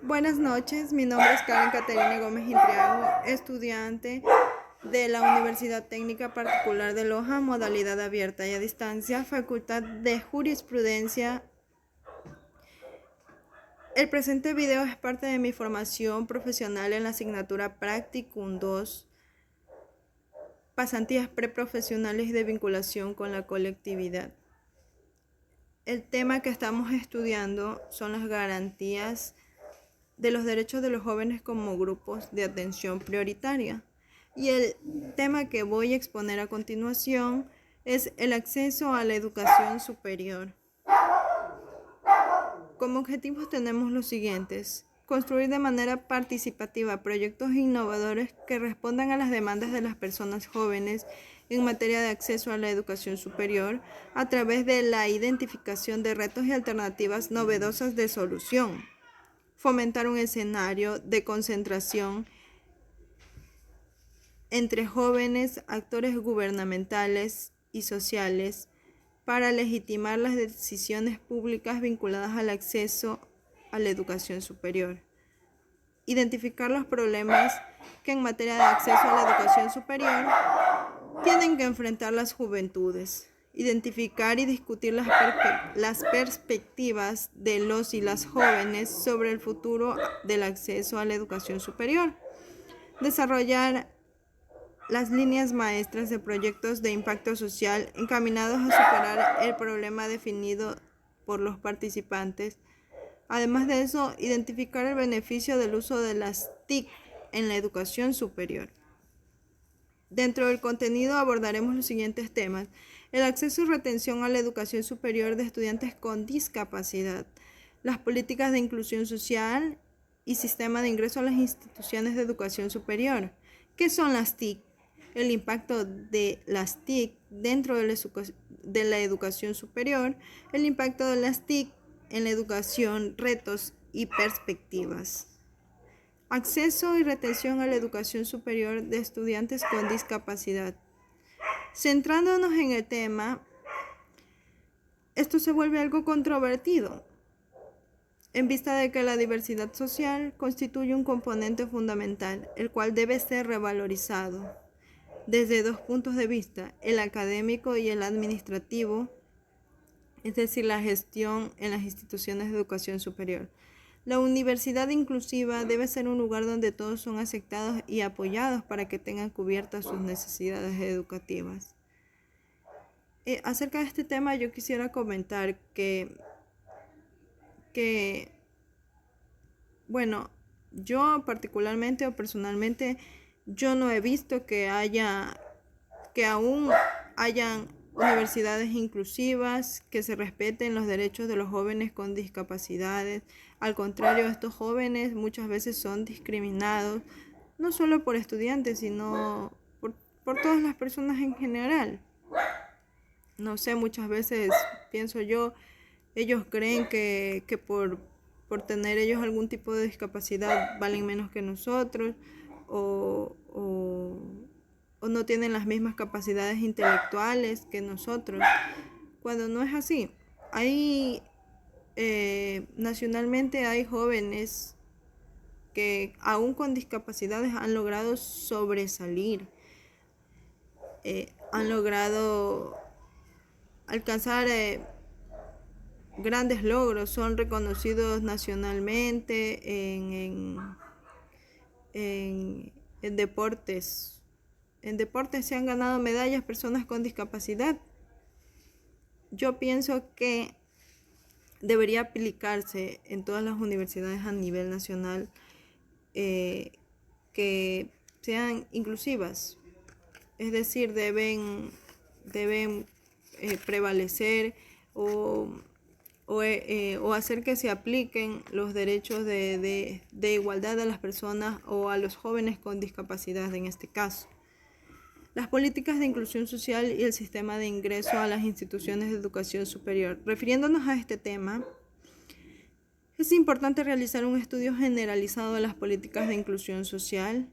Buenas noches, mi nombre es Karen Caterina Gómez Intriago, estudiante de la Universidad Técnica Particular de Loja, modalidad abierta y a distancia, Facultad de Jurisprudencia. El presente video es parte de mi formación profesional en la asignatura Practicum 2, pasantías preprofesionales de vinculación con la colectividad. El tema que estamos estudiando son las garantías de los derechos de los jóvenes como grupos de atención prioritaria. Y el tema que voy a exponer a continuación es el acceso a la educación superior. Como objetivos tenemos los siguientes: construir de manera participativa proyectos innovadores que respondan a las demandas de las personas jóvenes en materia de acceso a la educación superior a través de la identificación de retos y alternativas novedosas de solución. Fomentar un escenario de concentración entre jóvenes, actores gubernamentales y sociales para legitimar las decisiones públicas vinculadas al acceso a la educación superior. Identificar los problemas que en materia de acceso a la educación superior tienen que enfrentar las juventudes. Identificar y discutir las perspectivas de los y las jóvenes sobre el futuro del acceso a la educación superior. Desarrollar las líneas maestras de proyectos de impacto social encaminados a superar el problema definido por los participantes. Además de eso, identificar el beneficio del uso de las TIC en la educación superior. Dentro del contenido abordaremos los siguientes temas: el acceso y retención a la educación superior de estudiantes con discapacidad, las políticas de inclusión social y sistema de ingreso a las instituciones de educación superior. ¿Qué son las TIC? El impacto de las TIC dentro de la educación superior, el impacto de las TIC en la educación, retos y perspectivas. Acceso y retención a la educación superior de estudiantes con discapacidad. Centrándonos en el tema, esto se vuelve algo controvertido, en vista de que la diversidad social constituye un componente fundamental, el cual debe ser revalorizado desde dos puntos de vista: el académico y el administrativo, es decir, la gestión en las instituciones de educación superior. La universidad inclusiva debe ser un lugar donde todos son aceptados y apoyados para que tengan cubiertas sus necesidades educativas. Acerca de este tema yo quisiera comentar bueno, yo particularmente o personalmente, yo no he visto que aún hayan universidades inclusivas, que se respeten los derechos de los jóvenes con discapacidades. Al contrario, estos jóvenes muchas veces son discriminados, no solo por estudiantes, sino por todas las personas en general. No sé, muchas veces pienso yo, ellos creen que por tener ellos algún tipo de discapacidad valen menos que nosotros, o no tienen las mismas capacidades intelectuales que nosotros, cuando no es así. Nacionalmente hay jóvenes que aún con discapacidades han logrado sobresalir, han logrado alcanzar grandes logros, son reconocidos nacionalmente en deportes. En deportes se han ganado medallas personas con discapacidad. Yo pienso que debería aplicarse en todas las universidades a nivel nacional, que sean inclusivas, es decir, deben prevalecer o hacer que se apliquen los derechos de igualdad a las personas o a los jóvenes con discapacidad en este caso. Las políticas de inclusión social y el sistema de ingreso a las instituciones de educación superior. Refiriéndonos a este tema, es importante realizar un estudio generalizado de las políticas de inclusión social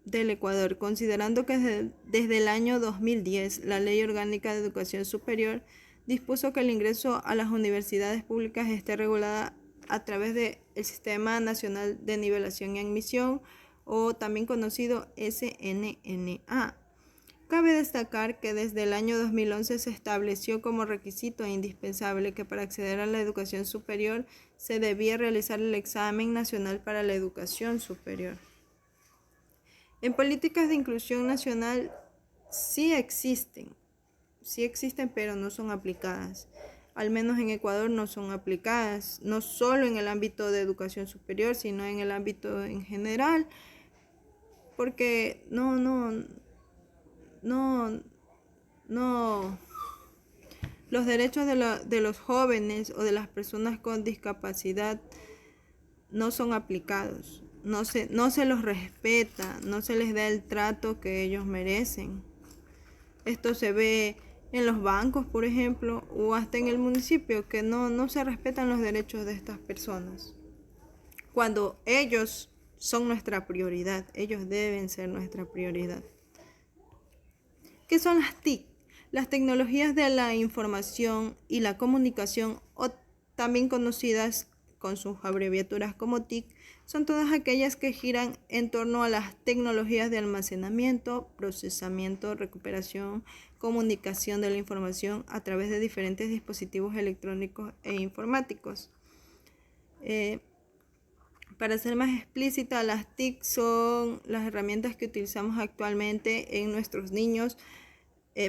del Ecuador, considerando que desde el año 2010 la Ley Orgánica de Educación Superior dispuso que el ingreso a las universidades públicas esté regulada a través del Sistema Nacional de Nivelación y Admisión, o también conocido SNNA. Cabe destacar que desde el año 2011 se estableció como requisito indispensable que para acceder a la educación superior se debía realizar el examen nacional para la educación superior. En políticas de inclusión nacional sí existen, pero no son aplicadas. Al menos en Ecuador no son aplicadas, no solo en el ámbito de educación superior, sino en el ámbito en general, porque los derechos de los jóvenes o de las personas con discapacidad no son aplicados, no se los respeta, no se les da el trato que ellos merecen. Esto se ve en los bancos, por ejemplo, o hasta en el municipio, que no se respetan los derechos de estas personas. Cuando ellos son nuestra prioridad, ellos deben ser nuestra prioridad. ¿Qué son las TIC? Las tecnologías de la información y la comunicación, o también conocidas con sus abreviaturas como TIC, son todas aquellas que giran en torno a las tecnologías de almacenamiento, procesamiento, recuperación, comunicación de la información a través de diferentes dispositivos electrónicos e informáticos. Para ser más explícita, las TIC son las herramientas que utilizamos actualmente en nuestros niños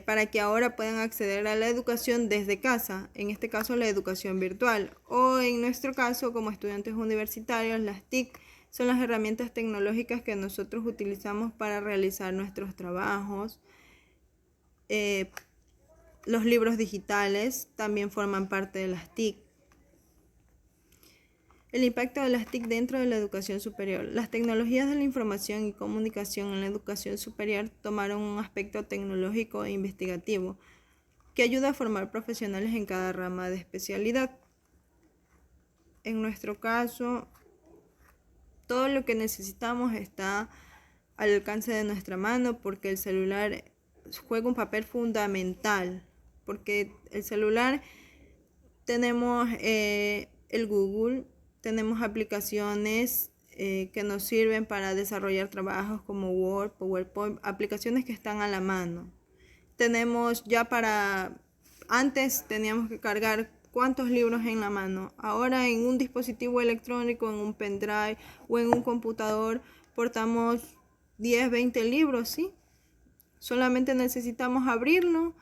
para que ahora puedan acceder a la educación desde casa, en este caso la educación virtual, o en nuestro caso como estudiantes universitarios, las TIC son las herramientas tecnológicas que nosotros utilizamos para realizar nuestros trabajos. Los libros digitales también forman parte de las TIC. El impacto de las TIC dentro de la educación superior. Las tecnologías de la información y comunicación en la educación superior tomaron un aspecto tecnológico e investigativo que ayuda a formar profesionales en cada rama de especialidad. En nuestro caso, todo lo que necesitamos está al alcance de nuestra mano porque el celular juega un papel fundamental. Porque el celular tenemos el Google, tenemos aplicaciones que nos sirven para desarrollar trabajos como Word, PowerPoint, aplicaciones que están a la mano. Tenemos antes teníamos que cargar cuántos libros en la mano. Ahora en un dispositivo electrónico, en un pendrive o en un computador portamos 10, 20 libros, ¿sí? Solamente necesitamos abrirlo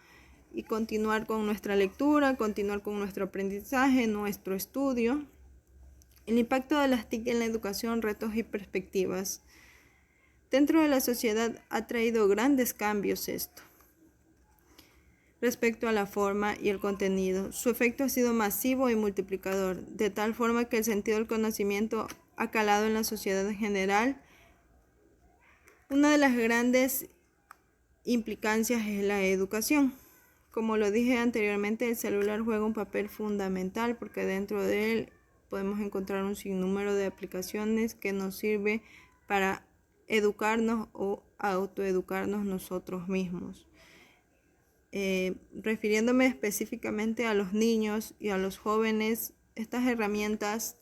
y continuar con nuestra lectura, continuar con nuestro aprendizaje, nuestro estudio. El impacto de las TIC en la educación, retos y perspectivas. Dentro de la sociedad ha traído grandes cambios esto. Respecto a la forma y el contenido, su efecto ha sido masivo y multiplicador, de tal forma que el sentido del conocimiento ha calado en la sociedad en general. Una de las grandes implicancias es la educación. Como lo dije anteriormente, el celular juega un papel fundamental porque dentro de él podemos encontrar un sinnúmero de aplicaciones que nos sirve para educarnos o autoeducarnos nosotros mismos. Refiriéndome específicamente a los niños y a los jóvenes, estas herramientas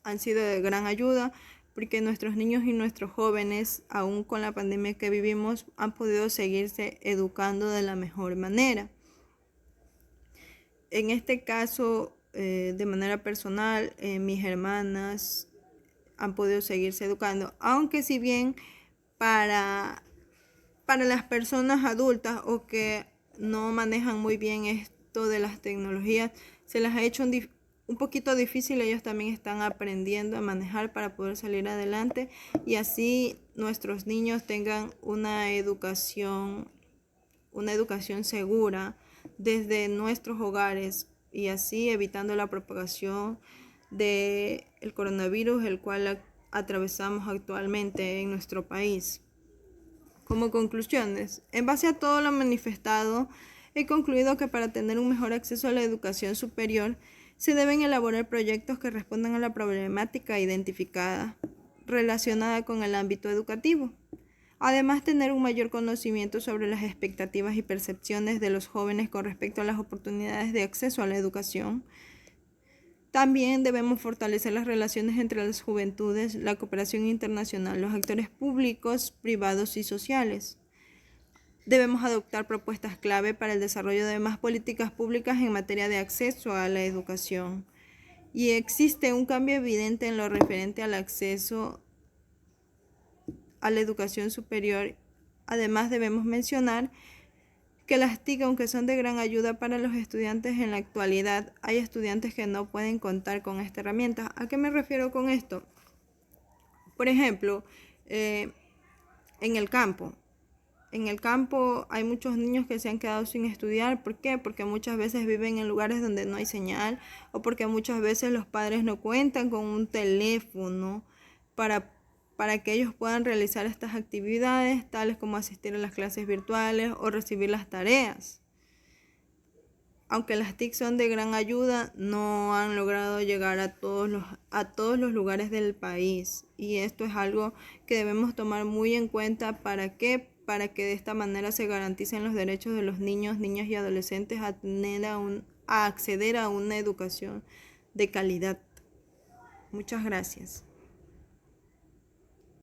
han sido de gran ayuda porque nuestros niños y nuestros jóvenes, aún con la pandemia que vivimos, han podido seguirse educando de la mejor manera. En este caso, de manera personal, mis hermanas han podido seguirse educando, aunque si bien para las personas adultas o que no manejan muy bien esto de las tecnologías, se les ha hecho un poquito difícil. Ellos también están aprendiendo a manejar para poder salir adelante y así nuestros niños tengan una educación segura desde nuestros hogares y así evitando la propagación del coronavirus, el cual atravesamos actualmente en nuestro país. Como conclusiones, en base a todo lo manifestado, he concluido que para tener un mejor acceso a la educación superior, se deben elaborar proyectos que respondan a la problemática identificada relacionada con el ámbito educativo. Además, tener un mayor conocimiento sobre las expectativas y percepciones de los jóvenes con respecto a las oportunidades de acceso a la educación. También debemos fortalecer las relaciones entre las juventudes, la cooperación internacional, los actores públicos, privados y sociales. Debemos adoptar propuestas clave para el desarrollo de más políticas públicas en materia de acceso a la educación. Y existe un cambio evidente en lo referente al acceso a la educación superior. Además, debemos mencionar que las TIC, aunque son de gran ayuda para los estudiantes en la actualidad, hay estudiantes que no pueden contar con esta herramienta. ¿A qué me refiero con esto? Por ejemplo, en el campo. En el campo hay muchos niños que se han quedado sin estudiar. ¿Por qué? Porque muchas veces viven en lugares donde no hay señal o porque muchas veces los padres no cuentan con un teléfono para que ellos puedan realizar estas actividades, tales como asistir a las clases virtuales o recibir las tareas. Aunque las TIC son de gran ayuda, no han logrado llegar a todos los lugares del país. Y esto es algo que debemos tomar muy en cuenta para que de esta manera se garanticen los derechos de los niños, niñas y adolescentes a acceder a una educación de calidad. Muchas gracias.